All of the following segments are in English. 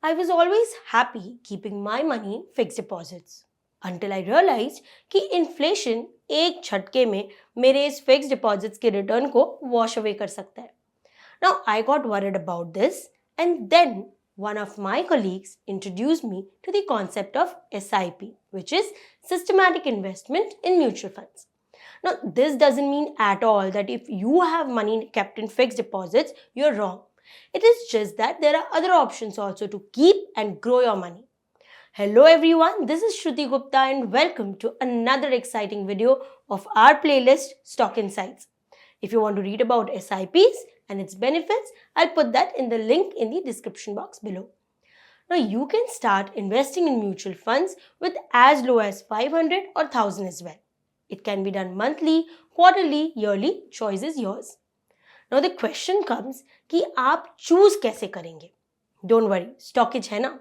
I was always happy keeping my money in fixed deposits until I realized कि inflation एक झटके में मेरे इस फिक्स्ड डिपॉजिट्स के रिटर्न को वॉश अवे कर सकता है. Now I got worried about this and then one of my colleagues introduced me to the concept of SIP, which is systematic investment in mutual funds. Now this doesn't mean at all that if you have money kept in fixed deposits, you're wrong. It is just that there are other options also to keep and grow your money. Hello everyone, this is Shruti Gupta and welcome to another exciting video of our playlist Stock Insights. If you want to read about SIPs and its benefits, I'll put that in the link in the description box below. Now you can start investing in mutual funds with as low as 500 or 1000 as well. It can be done monthly, quarterly, yearly, choice is yours. Now the question comes कि आप choose कैसे करेंगे? Don't worry, StockEdge है ना?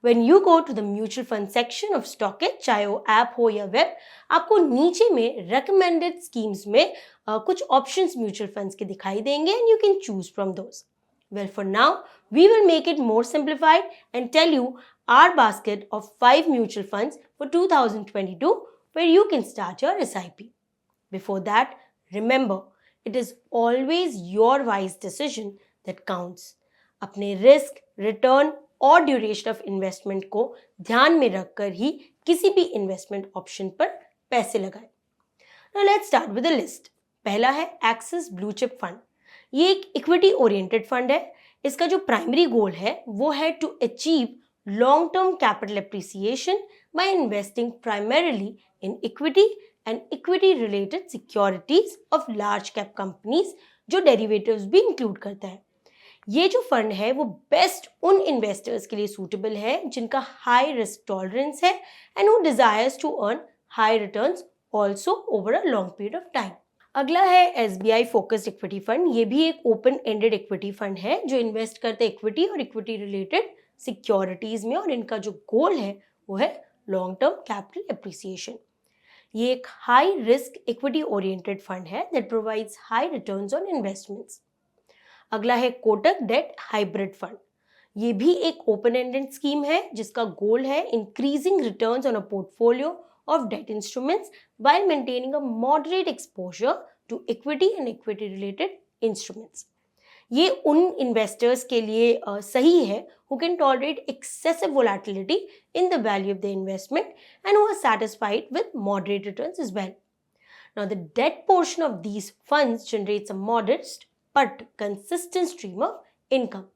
When you go to the mutual fund section of StockEdge, चाहे वो app हो या वेब, आपको नीचे में recommended schemes में कुछ options mutual funds के दिखाई देंगे and you can choose from those. Well, for now, we will make it more simplified and tell you our basket of 5 mutual funds for 2022 where you can start your SIP. Before that, remember, it is always your wise decision that counts. अपने risk, return और duration of investment को ध्यान में रखकर ही किसी भी investment option पर पैसे लगाएं. Now let's start with a list. पहला है एक्सिस ब्लू चिप फंड. ये एक इक्विटी ओरिएंटेड फंड है. इसका जो प्राइमरी गोल है वो है to achieve long term capital appreciation by investing primarily in equity and equity related securities of large cap companies जो डेरिवेटिव्स भी इंक्लूड करता है. ये जो फंड है वो बेस्ट उन इन्वेस्टर्स के लिए सूटेबल है जिनका हाई रिस्क टॉलरेंस है and who desires to earn high returns also over a long period of time. अगला है SBI फोकस्ड इक्विटी फंड. ये भी एक ओपन एंडेड इक्विटी फंड है जो इन्वेस्ट करते हैं इक्विटी और इक्विटी रिलेटेड सिक्योरिटीज में और इनका जो गोल है वो है लॉन्ग टर्म कैपिटल एप्रिसिएशन. ये एक high risk equity oriented fund है that provides high returns on investments. अगला है कोटक डेट हाइब्रिड फंड. ये भी एक ओपन एंडेड स्कीम है जिसका गोल है increasing returns on a portfolio of debt instruments while maintaining a moderate exposure to equity and equity related instruments. ये उन इन्वेस्टर्स के लिए सही है who can tolerate excessive volatility in the value of their investment and who are satisfied with moderate returns as well. Now the debt portion of these funds generates a modest but consistent stream of income.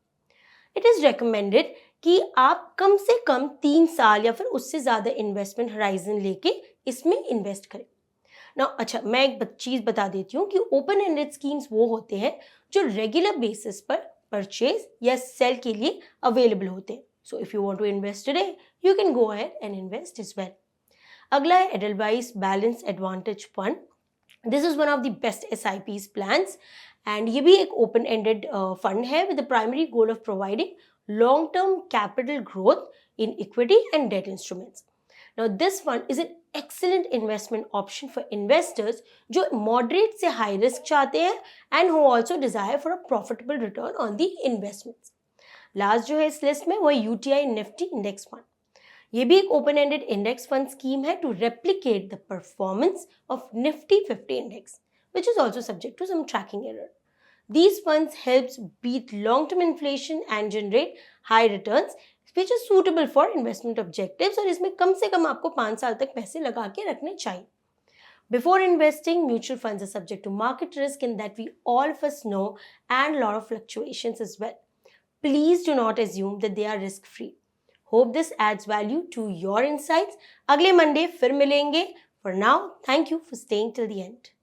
It is recommended कि आप कम से कम 3 साल या फिर उससे ज़्यादा investment horizon लेके इसमें इन्वेस्ट करें. अच्छा, मैं एक चीज़ बता देती हूँ कि ओपन एंडेड स्कीम्स वो होते हैं जो रेगुलर बेसिस पर परचेज या सेल के लिए अवेलेबल होते हैं. So if you want to invest today you can go ahead and invest as well. अगला है Edelweiss balance advantage fund. This is one of the best SIPs plans and ये भी एक ओपन एंडेड फंड है with the primary goal of providing long term capital growth in equity and debt instruments. Now this fund is an excellent investment option for investors जो moderate से high risk चाहते हैं and who also desire for a profitable return on the investments. Last जो है इस list में वो UTI Nifty Index Fund. ये भी एक open ended index fund scheme है to replicate the performance of Nifty 50 index which is also subject to some tracking error. These funds helps beat long-term inflation and generate high returns which is suitable for investment objectives और इसमें कम से कम आपको 5 साल तक पैसे लगा के रखने चाहिए. Before investing, mutual funds are subject to market risk and that we all of us know and lot of fluctuations as well. Please do not assume that they are risk free. Hope this adds value to your insights. अगले Monday फिर मिलेंगे. For now, thank you for staying till the end.